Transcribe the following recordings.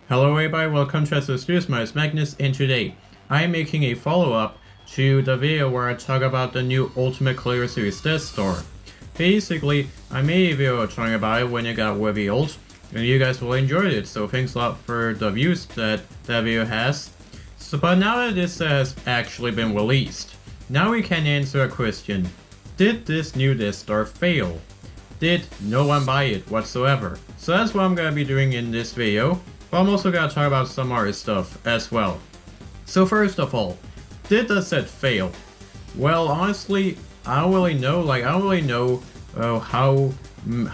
Hello everybody, welcome to Studios. My name is Magnus, and today I am making a follow-up to the video where I talk about the new Ultimate Collector Series Death Star. Basically, I made a video talking about it when it got revealed, and you guys really enjoyed it, so thanks a lot for the views that video has. But now that this has actually been released, now we can answer a question. Did this new Death Star fail? Did no one buy it whatsoever? So that's what I'm gonna be doing in this video. But I'm also gonna talk about some other stuff as well. So first of all, did the set fail? Well, honestly, I don't really know. I don't really know how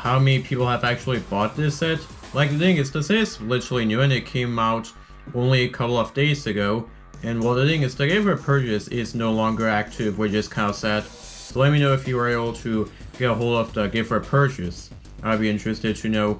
many people have actually bought this set. Like, the thing is, the set is literally new and it came out only a couple of days ago. And well, the thing is, the gift for purchase is no longer active, which is kind of sad. So let me know if you were able to get a hold of the gift for purchase. I'd be interested to know.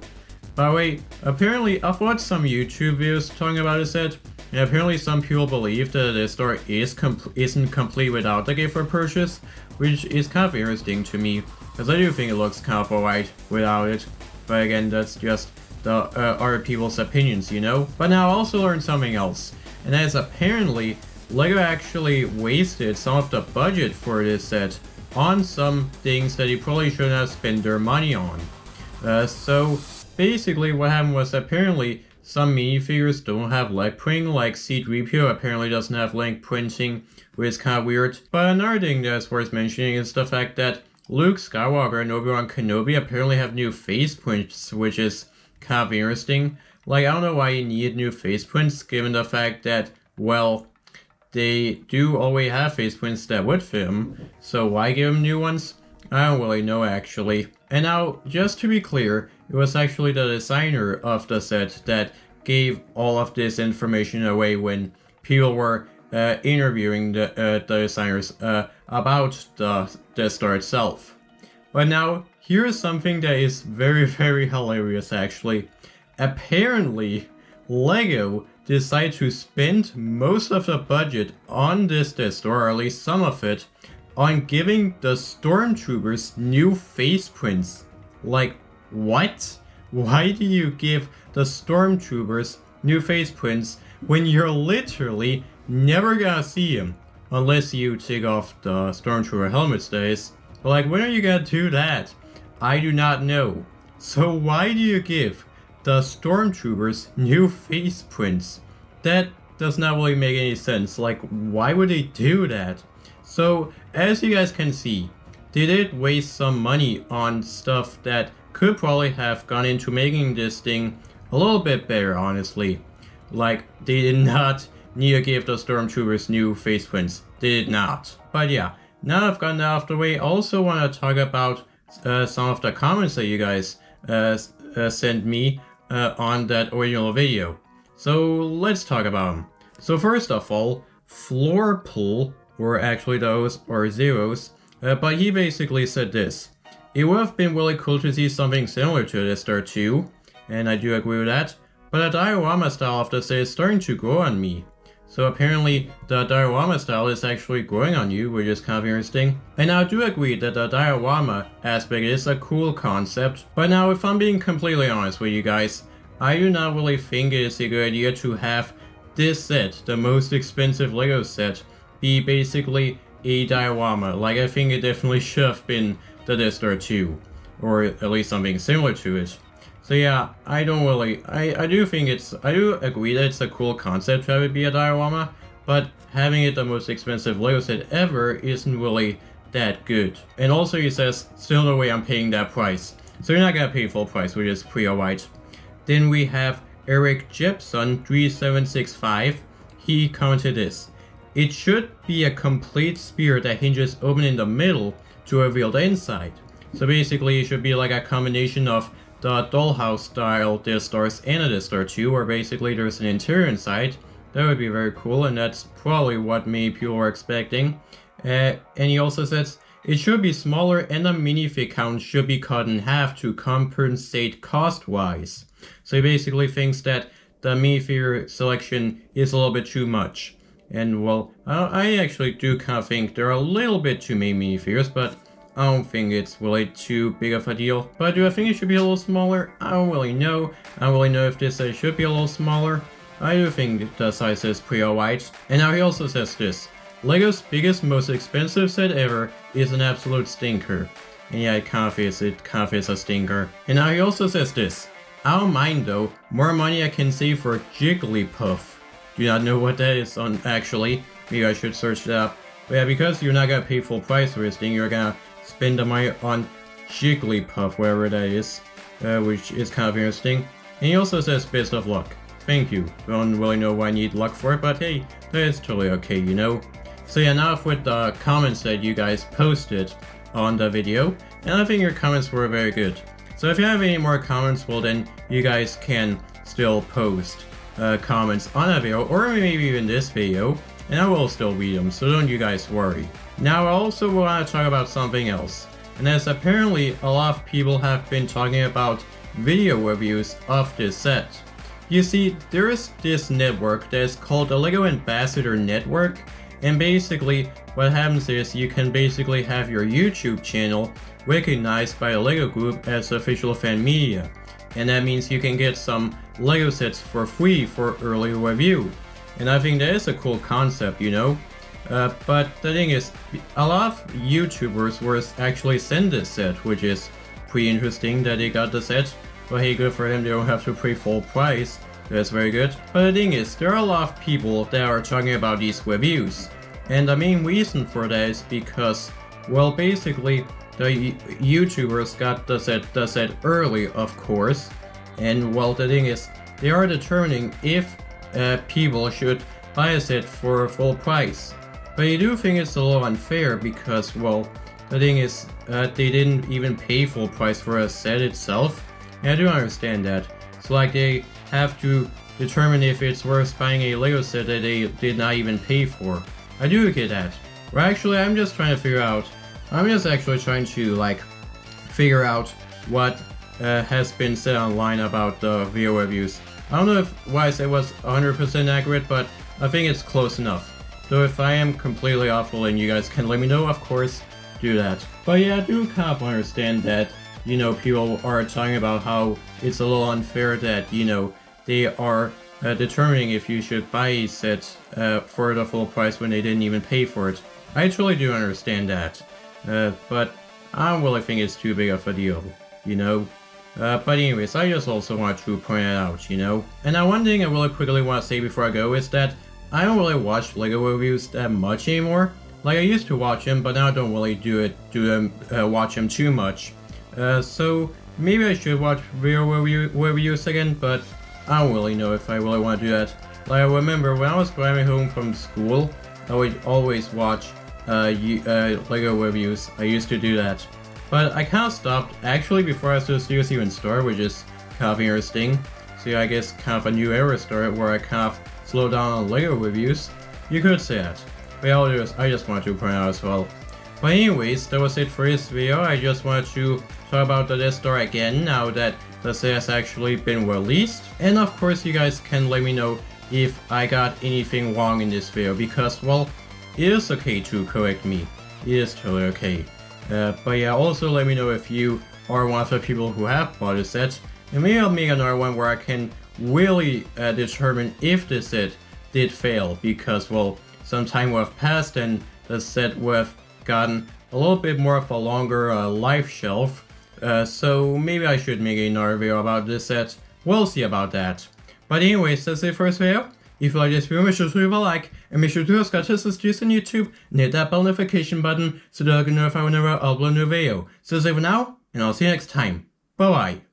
By the way, apparently I've watched some YouTube videos talking about this set, and apparently some people believe that the store isn't complete without the gift for purchase, which is kind of interesting to me, because I do think it looks kind of alright without it. But again, that's just the other people's opinions, you know? But now I also learned something else, and that is apparently LEGO actually wasted some of the budget for this set on some things that they probably shouldn't have spent their money on. So basically what happened was apparently some minifigures don't have leg printing, like C3PO apparently doesn't have leg printing, which is kind of weird. But another thing that's worth mentioning is the fact that Luke Skywalker and Obi-Wan Kenobi apparently have new face prints, which is kind of interesting. Like, I don't know why you need new face prints given the fact that, well, they do already have face prints that would fit them, so why give them new ones? I don't really know actually. And now, just to be clear, it was actually the designer of the set that gave all of this information away when people were interviewing the designers about the Death Star itself. But now, here's something that is very, very hilarious actually. Apparently, LEGO decided to spend most of the budget on this Death Star, or at least some of it, on giving the stormtroopers new face prints. Like, what? Why do you give the stormtroopers new face prints when you're literally never gonna see them? Unless you take off the stormtrooper helmets, that is. But like, when are you gonna do that? I do not know. So why do you give the stormtroopers new face prints? That does not really make any sense. Like, why would they do that? So, as you guys can see, they did waste some money on stuff that could probably have gone into making this thing a little bit better, honestly. Like, they did not need to give the stormtroopers new face prints. They did not. But yeah, now I've gotten that out of the way, I also want to talk about some of the comments that you guys sent me on that original video. So let's talk about them. So first of all, Floor Pull, or actually those are zeros, but he basically said this. It would have been really cool to see something similar to this Star 2, and I do agree with that, but the diorama style of the set is starting to grow on me. So apparently the diorama style is actually growing on you, which is kind of interesting. And I do agree that the diorama aspect is a cool concept, but now if I'm being completely honest with you guys, I do not really think it is a good idea to have this set, the most expensive LEGO set, be basically a diorama. Like, I think it definitely should have been the Death Star 2, or at least something similar to it. So yeah, I don't really, I do agree that it's a cool concept to have it be a diorama, but having it the most expensive LEGO set ever isn't really that good. And also he says, still no way I'm paying that price. So you're not gonna pay full price, which is pretty alright. Then we have Eric Jepson 3765. He commented this. It should be a complete spear that hinges open in the middle to reveal the inside. So basically it should be like a combination of the dollhouse style Death Stars and a Death Star 2, where basically there's an interior inside. That would be very cool, and that's probably what many people were expecting. And he also says, it should be smaller and the minifig count should be cut in half to compensate cost-wise. So he basically thinks that the minifigure selection is a little bit too much. And well, I actually do kind of think there are a little bit too many minifigures, but I don't think it's really too big of a deal. But do I think it should be a little smaller? I don't really know. I don't really know if this set should be a little smaller. I do think the size is pretty alright. And now he also says this: LEGO's biggest, most expensive set ever is an absolute stinker. And yeah, it kind of is a stinker. And now he also says this: I don't mind though, more money I can save for Jigglypuff. Do not know what that is on actually. Maybe I should search it up. But yeah, because you're not gonna pay full price for this thing, you're gonna spend the money on Jigglypuff, wherever that is, which is kind of interesting. And he also says best of luck. Thank you. I don't really know why I need luck for it, but hey, that is totally okay, you know? So yeah, now with the comments that you guys posted on the video, and I think your comments were very good. So if you have any more comments, well then you guys can still post comments on that video, or maybe even this video, and I will still read them, so don't you guys worry. Now I also want to talk about something else, and that's apparently a lot of people have been talking about video reviews of this set. You see, there is this network that is called the LEGO Ambassador Network, and basically what happens is you can basically have your YouTube channel recognized by a LEGO group as official fan media, and that means you can get some LEGO sets for free for early review. And I think that is a cool concept, you know? But the thing is, a lot of YouTubers were actually sent this set, which is pretty interesting that they got the set. But hey, good for them, they don't have to pay full price. That's very good. But the thing is, there are a lot of people that are talking about these reviews. And the main reason for that is because, well, basically, the YouTubers got the set early, of course. And well, the thing is, they are determining if people should buy a set for full price. But I do think it's a little unfair because, well, the thing is, they didn't even pay full price for a set itself. And I do understand that. So like they have to determine if it's worth buying a LEGO set that they did not even pay for. I do get that. Or actually, I'm just trying to figure out, I'm just actually trying to like figure out what has been said online about the video reviews. I don't know if what I said was 100% accurate, but I think it's close enough. So if I am completely off, well, then you guys can let me know, of course, do that. But yeah, I do kind of understand that, you know, people are talking about how it's a little unfair that, you know, they are determining if you should buy a set for the full price when they didn't even pay for it. I truly do understand that. But I don't really think it's too big of a deal, you know? But anyways, I just also want to point it out, you know? And now one thing I really quickly want to say before I go is that I don't really watch LEGO reviews that much anymore. Like I used to watch them, but now I don't really watch them too much. So maybe I should watch video reviews again, but I don't really know if I really want to do that. Like I remember when I was driving home from school, I would always watch LEGO reviews. I used to do that. But I kind of stopped actually before the series even started, which is kind of interesting. So I guess kind of a new era started where I kind of slowed down on LEGO reviews. You could say that. But I just wanted to point out as well. But anyways, that was it for this video. I just wanted to talk about the Death Star again now that the set has actually been released. And of course you guys can let me know if I got anything wrong in this video, because well, it is okay to correct me. It is totally okay. But yeah, also let me know if you are one of the people who have bought a set, and maybe I'll make another one where I can really determine if the set did fail, because well, some time would have passed and the set would have gotten a little bit more of a longer life shelf. So maybe I should make another video about this set. We'll see about that. But anyways, that's it for this video. If you like this video, make sure to leave a like, and make sure to subscribe to us on YouTube, and hit that bell notification button so that you can notify whenever I upload a new video. So that's it for now, and I'll see you next time. Bye bye.